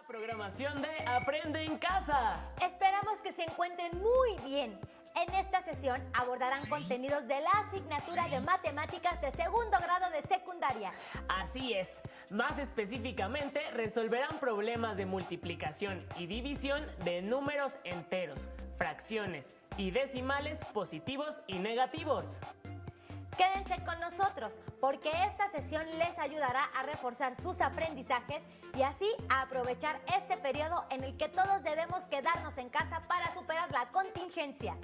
programación de Aprende en Casa. Esperamos que se encuentren muy bien. En esta sesión abordarán contenidos de la asignatura de Matemáticas de segundo grado de secundaria. Así es. Más específicamente, resolverán problemas de multiplicación y división de números enteros, fracciones y decimales positivos y negativos. Quédense con nosotros, porque esta sesión les ayudará a reforzar sus aprendizajes y así a aprovechar este periodo en el que todos debemos quedarnos en casa para superar la contingencia.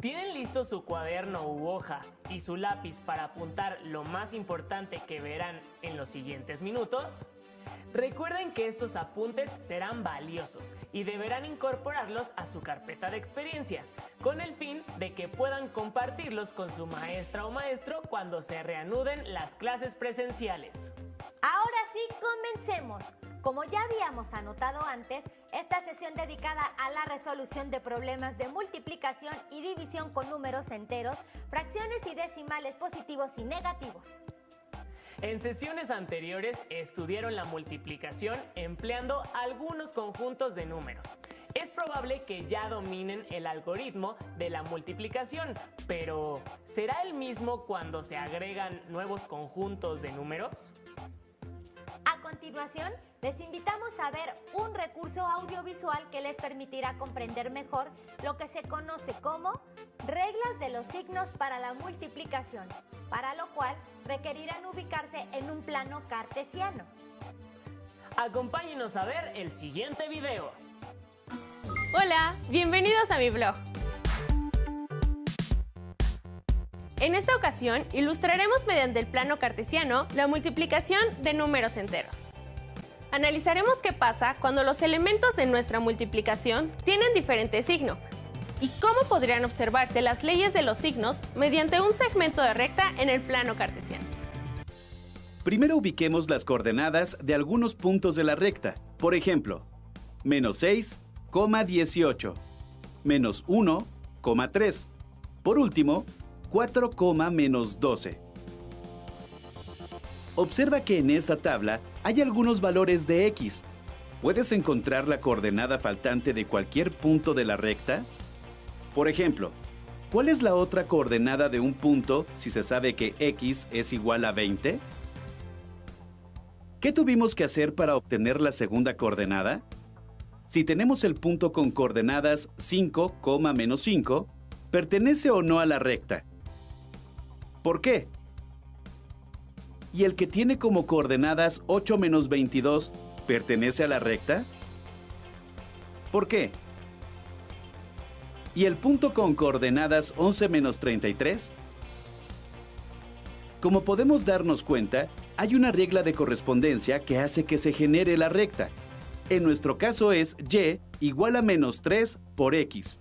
¿Tienen listo su cuaderno u hoja y su lápiz para apuntar lo más importante que verán en los siguientes minutos? Recuerden que estos apuntes serán valiosos y deberán incorporarlos a su carpeta de experiencias, con el fin de que puedan compartirlos con su maestra o maestro cuando se reanuden las clases presenciales. Ahora sí, comencemos. Como ya habíamos anotado antes, esta sesión dedicada a la resolución de problemas de multiplicación y división con números enteros, fracciones y decimales positivos y negativos. En sesiones anteriores estudiaron la multiplicación empleando algunos conjuntos de números. Es probable que ya dominen el algoritmo de la multiplicación, pero ¿será el mismo cuando se agregan nuevos conjuntos de números? A continuación, les invitamos a ver un recurso audiovisual que les permitirá comprender mejor lo que se conoce como reglas de los signos para la multiplicación, para lo cual requerirán ubicarse en un plano cartesiano. Acompáñenos a ver el siguiente video. Hola, bienvenidos a mi blog. En esta ocasión ilustraremos mediante el plano cartesiano la multiplicación de números enteros. Analizaremos qué pasa cuando los elementos de nuestra multiplicación tienen diferente signo y cómo podrían observarse las leyes de los signos mediante un segmento de recta en el plano cartesiano. Primero ubiquemos las coordenadas de algunos puntos de la recta. Por ejemplo, menos 6, 18, menos 1, 3. Por último, 4, menos 12. Observa que en esta tabla hay algunos valores de x. ¿Puedes encontrar la coordenada faltante de cualquier punto de la recta? Por ejemplo, ¿cuál es la otra coordenada de un punto si se sabe que x es igual a 20? ¿Qué tuvimos que hacer para obtener la segunda coordenada? Si tenemos el punto con coordenadas 5, menos 5, ¿pertenece o no a la recta? ¿Por qué? ¿Y el que tiene como coordenadas 8 menos 22, pertenece a la recta? ¿Por qué? ¿Y el punto con coordenadas 11 menos 33? Como podemos darnos cuenta, hay una regla de correspondencia que hace que se genere la recta. En nuestro caso es y igual a menos 3 por x.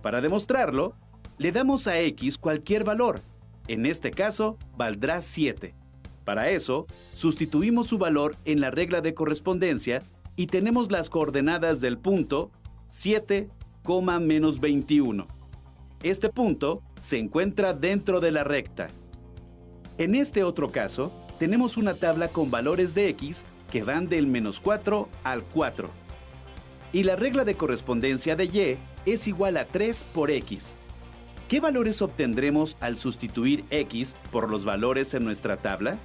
Para demostrarlo, le damos a x cualquier valor. En este caso, valdrá 7. Para eso, sustituimos su valor en la regla de correspondencia y tenemos las coordenadas del punto 7, menos 21. Este punto se encuentra dentro de la recta. En este otro caso, tenemos una tabla con valores de x que van del menos 4 al 4. Y la regla de correspondencia de y es igual a 3 por x. ¿Qué valores obtendremos al sustituir x por los valores en nuestra tabla?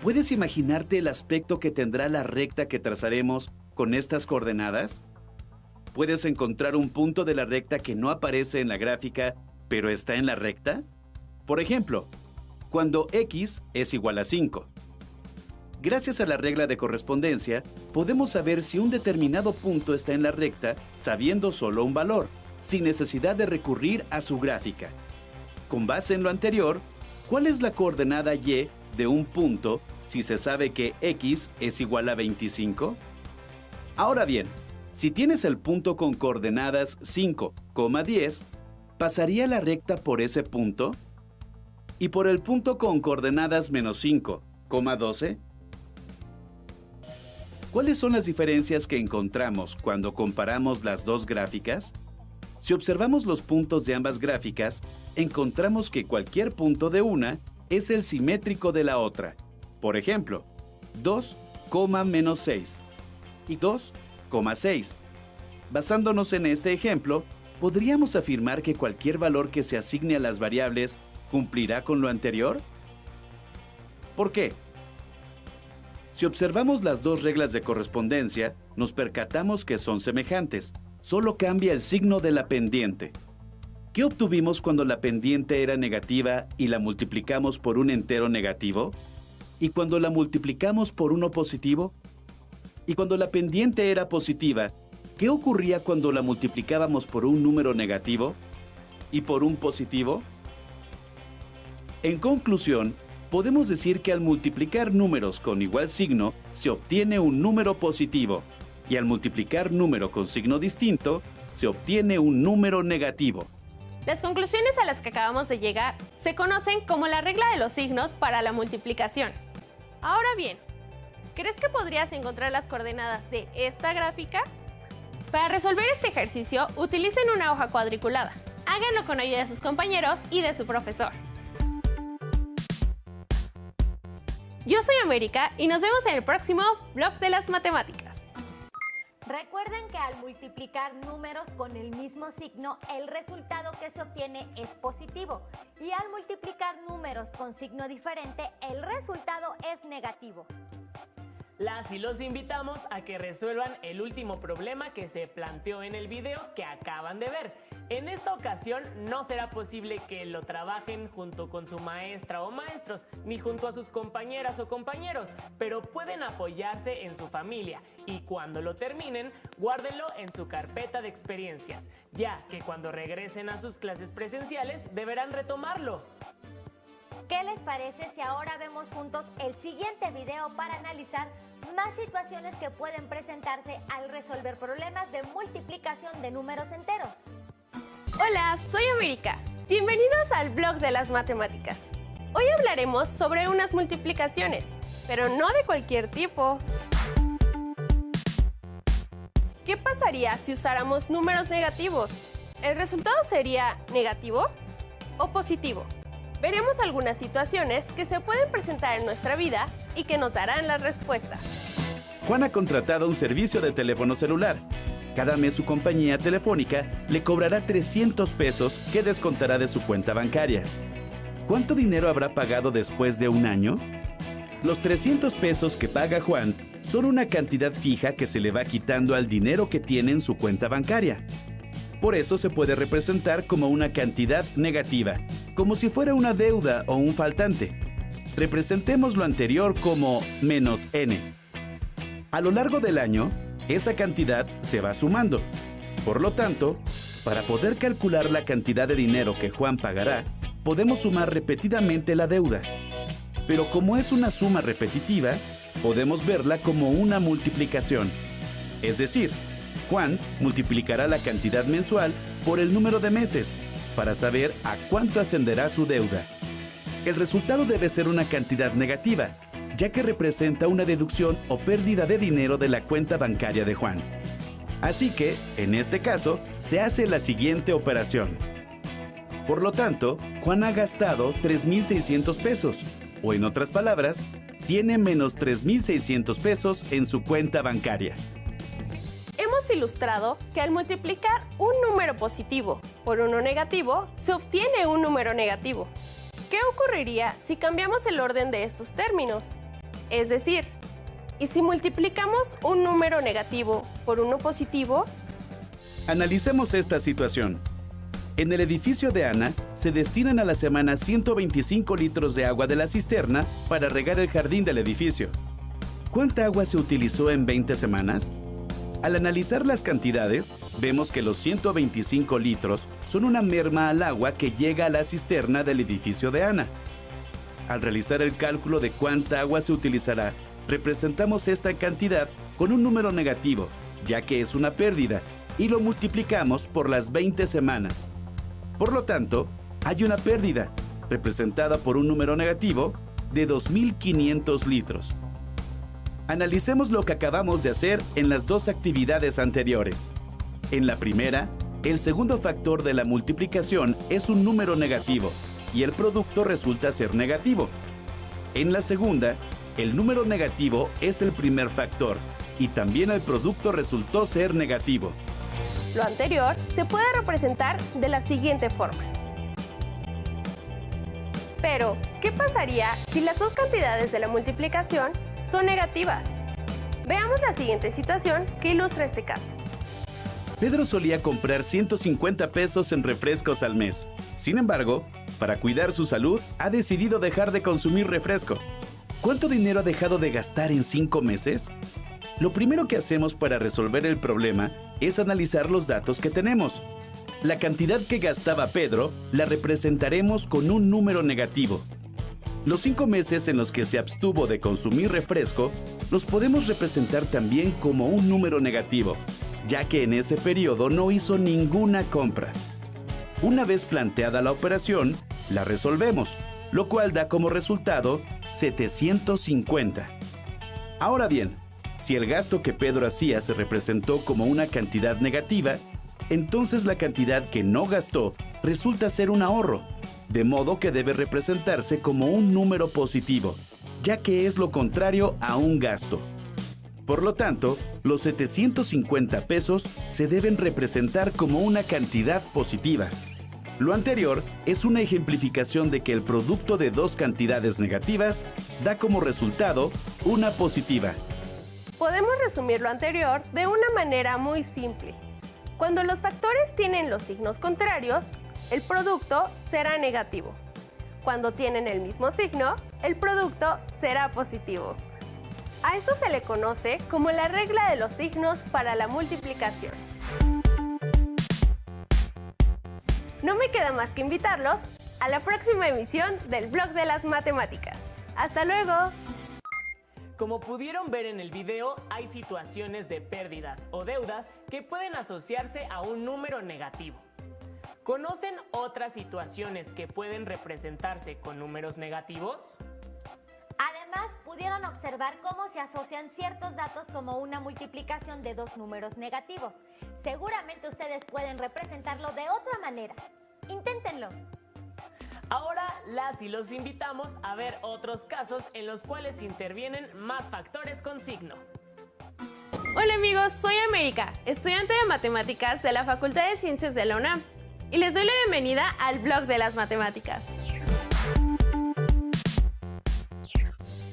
¿Puedes imaginarte el aspecto que tendrá la recta que trazaremos con estas coordenadas? ¿Puedes encontrar un punto de la recta que no aparece en la gráfica, pero está en la recta? Por ejemplo, cuando x es igual a 5. Gracias a la regla de correspondencia, podemos saber si un determinado punto está en la recta sabiendo solo un valor, sin necesidad de recurrir a su gráfica. Con base en lo anterior, ¿cuál es la coordenada y de un punto si se sabe que x es igual a 25? Ahora bien, si tienes el punto con coordenadas 5, 10, ¿pasaría la recta por ese punto? ¿Y por el punto con coordenadas menos 5, 12? ¿Cuáles son las diferencias que encontramos cuando comparamos las dos gráficas? Si observamos los puntos de ambas gráficas, encontramos que cualquier punto de una es el simétrico de la otra. Por ejemplo, 2, menos 6. y 2,6. Basándonos en este ejemplo, ¿podríamos afirmar que cualquier valor que se asigne a las variables cumplirá con lo anterior? ¿Por qué? Si observamos las dos reglas de correspondencia, nos percatamos que son semejantes, solo cambia el signo de la pendiente. ¿Qué obtuvimos cuando la pendiente era negativa y la multiplicamos por un entero negativo? ¿Y cuando la multiplicamos por uno positivo? ¿Y cuando la pendiente era positiva, qué ocurría cuando la multiplicábamos por un número negativo y por un positivo? En conclusión, podemos decir que al multiplicar números con igual signo, se obtiene un número positivo, y al multiplicar número con signo distinto, se obtiene un número negativo. Las conclusiones a las que acabamos de llegar se conocen como la regla de los signos para la multiplicación. Ahora bien, ¿crees que podrías encontrar las coordenadas de esta gráfica? Para resolver este ejercicio, utilicen una hoja cuadriculada. Háganlo con ayuda de sus compañeros y de su profesor. Yo soy América y nos vemos en el próximo Blog de las Matemáticas. Recuerden que al multiplicar números con el mismo signo, el resultado que se obtiene es positivo. Y al multiplicar números con signo diferente, el resultado es negativo. Las y los invitamos a que resuelvan el último problema que se planteó en el video que acaban de ver. En esta ocasión no será posible que lo trabajen junto con su maestra o maestros, ni junto a sus compañeras o compañeros, pero pueden apoyarse en su familia y cuando lo terminen, guárdenlo en su carpeta de experiencias, ya que cuando regresen a sus clases presenciales deberán retomarlo. ¿Qué les parece si ahora vemos juntos el siguiente video para analizar más situaciones que pueden presentarse al resolver problemas de multiplicación de números enteros? Hola, soy América. Bienvenidos al Blog de las Matemáticas. Hoy hablaremos sobre unas multiplicaciones, pero no de cualquier tipo. ¿Qué pasaría si usáramos números negativos? ¿El resultado sería negativo o positivo? Veremos algunas situaciones que se pueden presentar en nuestra vida y que nos darán la respuesta. Juan ha contratado un servicio de teléfono celular. Cada mes su compañía telefónica le cobrará 300 pesos que descontará de su cuenta bancaria. ¿Cuánto dinero habrá pagado después de un año? Los 300 pesos que paga Juan son una cantidad fija que se le va quitando al dinero que tiene en su cuenta bancaria. Por eso se puede representar como una cantidad negativa, como si fuera una deuda o un faltante. Representemos lo anterior como menos n. A lo largo del año, esa cantidad se va sumando. Por lo tanto, para poder calcular la cantidad de dinero que Juan pagará, podemos sumar repetidamente la deuda. Pero como es una suma repetitiva, podemos verla como una multiplicación. Es decir, Juan multiplicará la cantidad mensual por el número de meses para saber a cuánto ascenderá su deuda. El resultado debe ser una cantidad negativa, ya que representa una deducción o pérdida de dinero de la cuenta bancaria de Juan. Así que, en este caso, se hace la siguiente operación. Por lo tanto, Juan ha gastado 3,600 pesos, o en otras palabras, tiene menos 3,600 pesos en su cuenta bancaria. Hemos ilustrado que al multiplicar un número positivo por uno negativo, se obtiene un número negativo. ¿Qué ocurriría si cambiamos el orden de estos términos? Es decir, ¿y si multiplicamos un número negativo por uno positivo? Analicemos esta situación. En el edificio de Ana, se destinan a la semana 125 litros de agua de la cisterna para regar el jardín del edificio. ¿Cuánta agua se utilizó en 20 semanas? Al analizar las cantidades, vemos que los 125 litros son una merma al agua que llega a la cisterna del edificio de Ana. Al realizar el cálculo de cuánta agua se utilizará, representamos esta cantidad con un número negativo, ya que es una pérdida, y lo multiplicamos por las 20 semanas. Por lo tanto, hay una pérdida, representada por un número negativo, de 2,500 litros. Analicemos lo que acabamos de hacer en las dos actividades anteriores. En la primera, el segundo factor de la multiplicación es un número negativo y el producto resulta ser negativo. En la segunda, el número negativo es el primer factor y también el producto resultó ser negativo. Lo anterior se puede representar de la siguiente forma. Pero, ¿qué pasaría si las dos cantidades de la multiplicación son negativas? Veamos la siguiente situación que ilustra este caso. Pedro solía comprar 150 pesos en refrescos al mes. Sin embargo, para cuidar su salud, ha decidido dejar de consumir refresco. ¿Cuánto dinero ha dejado de gastar en 5 meses? Lo primero que hacemos para resolver el problema es analizar los datos que tenemos. La cantidad que gastaba Pedro la representaremos con un número negativo. Los 5 meses en los que se abstuvo de consumir refresco los podemos representar también como un número negativo, ya que en ese periodo no hizo ninguna compra. Una vez planteada la operación, la resolvemos, lo cual da como resultado 750. Ahora bien, si el gasto que Pedro hacía se representó como una cantidad negativa, entonces la cantidad que no gastó resulta ser un ahorro, de modo que debe representarse como un número positivo, ya que es lo contrario a un gasto. Por lo tanto, los 750 pesos se deben representar como una cantidad positiva. Lo anterior es una ejemplificación de que el producto de dos cantidades negativas da como resultado una positiva. Podemos resumir lo anterior de una manera muy simple. Cuando los factores tienen los signos contrarios, el producto será negativo. Cuando tienen el mismo signo, el producto será positivo. A esto se le conoce como la regla de los signos para la multiplicación. No me queda más que invitarlos a la próxima emisión del Blog de las Matemáticas. ¡Hasta luego! Como pudieron ver en el video, hay situaciones de pérdidas o deudas que pueden asociarse a un número negativo. ¿Conocen otras situaciones que pueden representarse con números negativos? Además, pudieron observar cómo se asocian ciertos datos como una multiplicación de dos números negativos. Seguramente ustedes pueden representarlo de otra manera. Inténtenlo. Ahora las y los invitamos a ver otros casos en los cuales intervienen más factores con signo. Hola amigos, soy América, estudiante de Matemáticas de la Facultad de Ciencias de la UNAM, y les doy la bienvenida al Blog de las Matemáticas.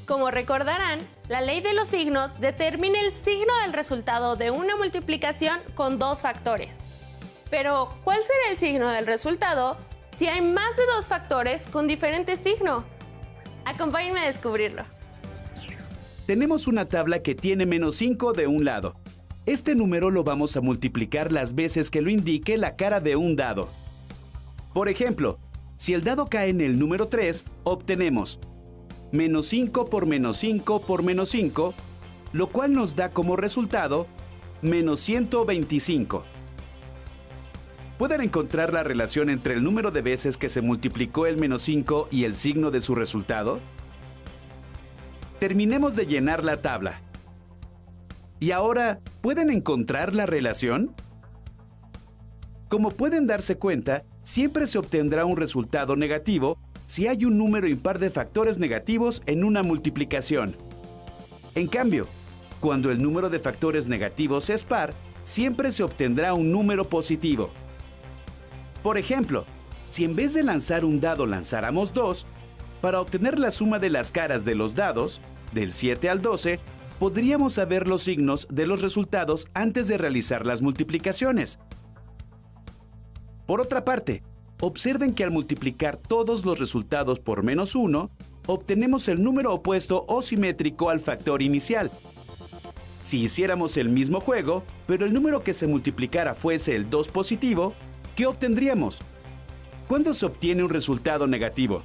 Como recordarán, la ley de los signos determina el signo del resultado de una multiplicación con dos factores. Pero, ¿cuál será el signo del resultado si hay más de dos factores con diferente signo? Acompáñenme a descubrirlo. Tenemos una tabla que tiene -5 de un lado. Este número lo vamos a multiplicar las veces que lo indique la cara de un dado. Por ejemplo, si el dado cae en el número 3, obtenemos -5 por -5 por -5, lo cual nos da como resultado -125. ¿Pueden encontrar la relación entre el número de veces que se multiplicó el -5 y el signo de su resultado? Terminemos de llenar la tabla. ¿Y ahora pueden encontrar la relación? Como pueden darse cuenta, siempre se obtendrá un resultado negativo si hay un número impar de factores negativos en una multiplicación. En cambio, cuando el número de factores negativos es par, siempre se obtendrá un número positivo. Por ejemplo, si en vez de lanzar un dado lanzáramos 2, para obtener la suma de las caras de los dados, del 7 al 12, podríamos saber los signos de los resultados antes de realizar las multiplicaciones. Por otra parte, observen que al multiplicar todos los resultados por -1, obtenemos el número opuesto o simétrico al factor inicial. Si hiciéramos el mismo juego, pero el número que se multiplicara fuese el 2 positivo, ¿qué obtendríamos? ¿Cuándo se obtiene un resultado negativo?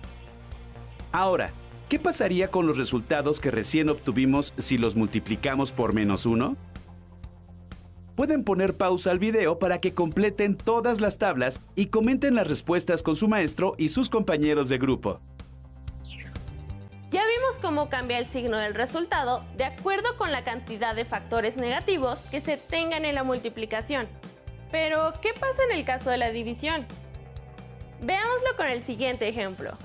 Ahora, ¿qué pasaría con los resultados que recién obtuvimos si los multiplicamos por -1? Pueden poner pausa al video para que completen todas las tablas y comenten las respuestas con su maestro y sus compañeros de grupo. Ya vimos cómo cambia el signo del resultado de acuerdo con la cantidad de factores negativos que se tengan en la multiplicación. Pero, ¿qué pasa en el caso de la división? Veámoslo con el siguiente ejemplo.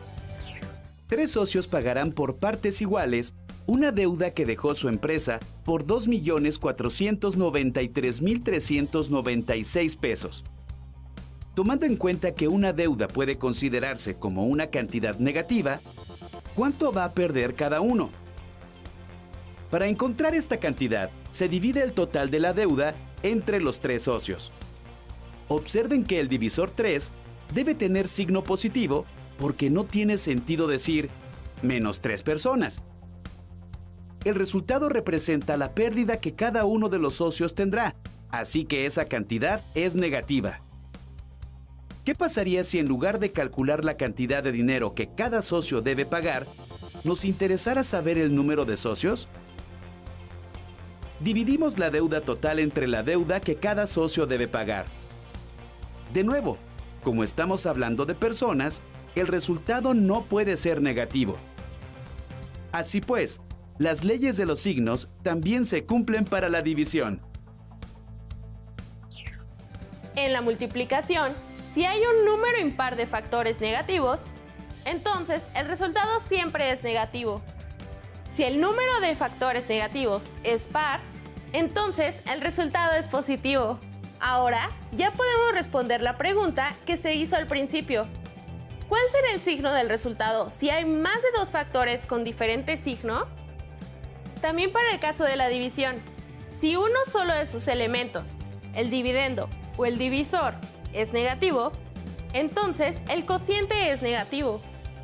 3 socios pagarán por partes iguales una deuda que dejó su empresa por 2.493.396 pesos. Tomando en cuenta que una deuda puede considerarse como una cantidad negativa, ¿cuánto va a perder cada uno? Para encontrar esta cantidad, se divide el total de la deuda entre los 3 socios. Observen que el divisor 3 debe tener signo positivo porque no tiene sentido decir menos 3 personas. El resultado representa la pérdida que cada uno de los socios tendrá, así que esa cantidad es negativa. ¿Qué pasaría si en lugar de calcular la cantidad de dinero que cada socio debe pagar, nos interesara saber el número de socios? Dividimos la deuda total entre la deuda que cada socio debe pagar. De nuevo, como estamos hablando de personas, el resultado no puede ser negativo. Así pues, las leyes de los signos también se cumplen para la división. En la multiplicación, si hay un número impar de factores negativos, entonces el resultado siempre es negativo. Si el número de factores negativos es par, entonces el resultado es positivo. Ahora ya podemos responder la pregunta que se hizo al principio. ¿Cuál será el signo del resultado si hay más de 2 factores con diferente signo? También para el caso de la división, si uno solo de sus elementos, el dividendo o el divisor, es negativo, entonces el cociente es negativo.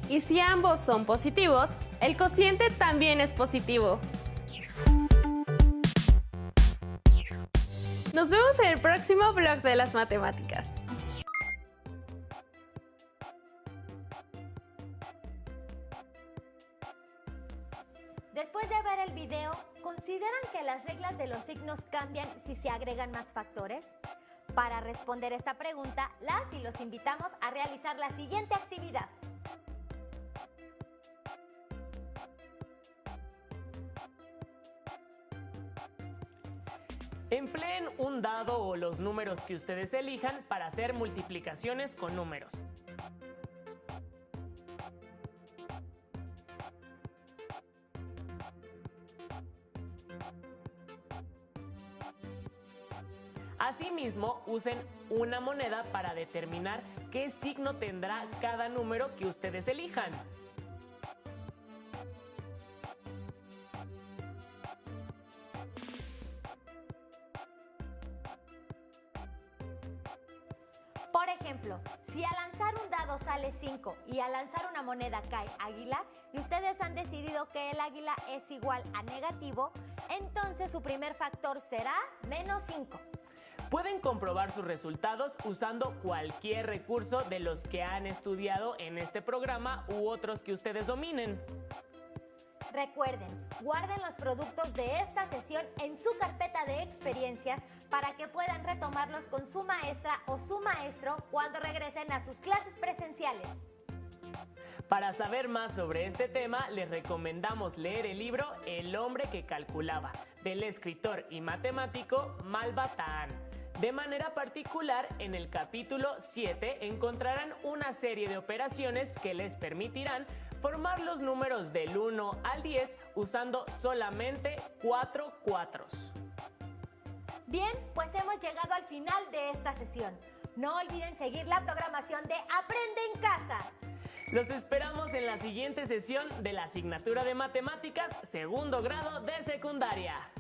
Y si ambos son positivos, el cociente también es positivo. Nos vemos en el próximo blog de las matemáticas. Después de ver el video, ¿consideran que las reglas de los signos cambian si se agregan más factores? Para responder esta pregunta, las y los invitamos a realizar la siguiente actividad. Empleen un dado o los números que ustedes elijan para hacer multiplicaciones con números. Asimismo, usen una moneda para determinar qué signo tendrá cada número que ustedes elijan. Por ejemplo, si al lanzar un dado sale 5 y al lanzar una moneda cae águila y ustedes han decidido que el águila es igual a negativo, entonces su primer factor será menos 5. Pueden comprobar sus resultados usando cualquier recurso de los que han estudiado en este programa u otros que ustedes dominen. Recuerden, guarden los productos de esta sesión en su carpeta de experiencias para que puedan retomarlos con su maestra o su maestro cuando regresen a sus clases presenciales. Para saber más sobre este tema, les recomendamos leer el libro El hombre que calculaba, del escritor y matemático Malva Tahan. De manera particular, en el capítulo 7 encontrarán una serie de operaciones que les permitirán formar los números del 1 al 10 usando solamente 4 cuatros. Bien, pues hemos llegado al final de esta sesión. No olviden seguir la programación de Aprende en Casa. Los esperamos en la siguiente sesión de la asignatura de Matemáticas, segundo grado de secundaria.